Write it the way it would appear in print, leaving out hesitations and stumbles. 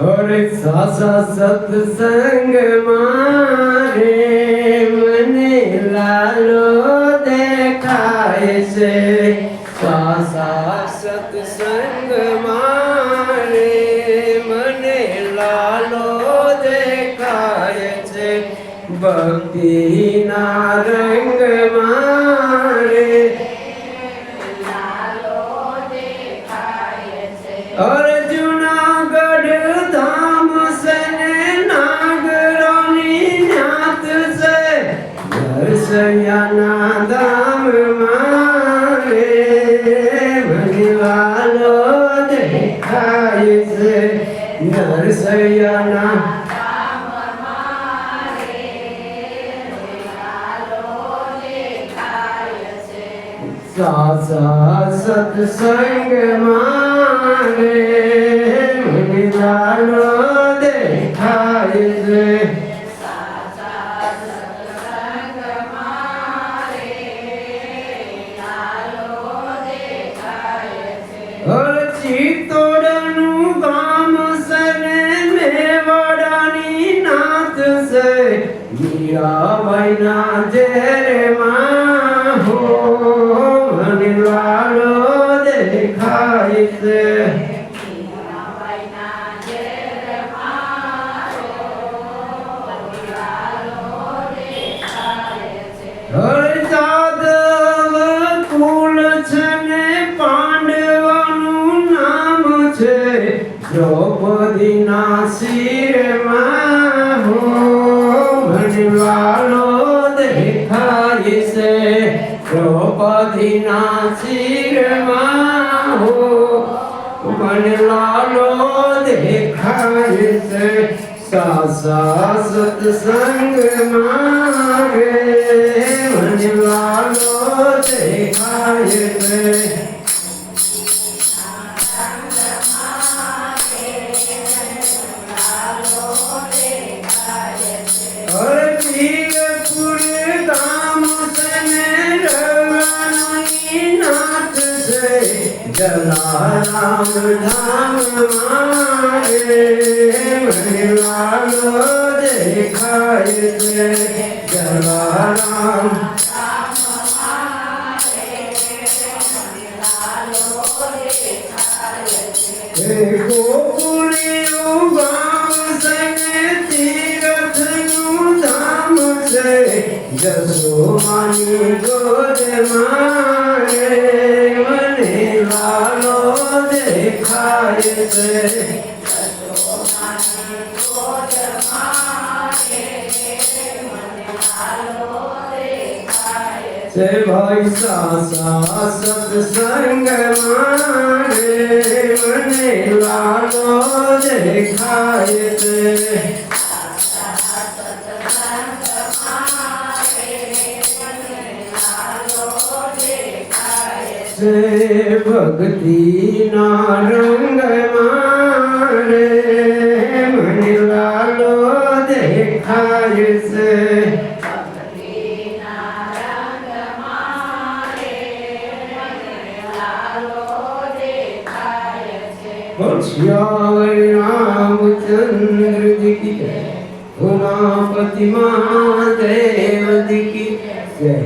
और सासा सत्संग मारे मने लालो देखाय से सासा सत्संग मारे मने लालो देखाय से भक्ति ना रंग मारे लालो देखाय से और सयाना दाम मारे भगवानो देखाय से नरसयाना दाम मारे भगवानो देखाय से सासा सत्संग मारे भगवानो देखाय से चित्तोड़नु गाम सने मेवाड़ानी नाथ से मीरा बैना जेरे माँ हो भनिवालो देखाय से मीरा बैना जेरे माँ हो भनिवालो देखाय से हर जादव कुल छने द्रौपदी ना सिर में हो भनिवालो देखाय से द्रौपदी ना सिर में हो भनिवालो देखाय से सासा सत्संग मारे भनिवालो देखाय से जलाराम धाम मारे भनिवालो देखाय से जलाराम धाम मारे भनिवालो देखाय से गोकुलियो गाँव संगे तीर्थ धाम से जसोमणि गोद मारे भनिवालो देखाय से जसोमणि गोद मारे भनिवालो देखाय से भाई सासा सत्संग मारे भनिवालो देखाय से से भक्ति ना रंग मारे भनिवालो देखाय से भक्ति ना रंग मारे भनिवालो देखाय से श्याम रामचंद्र जी की उमापति महादेव जी की जय।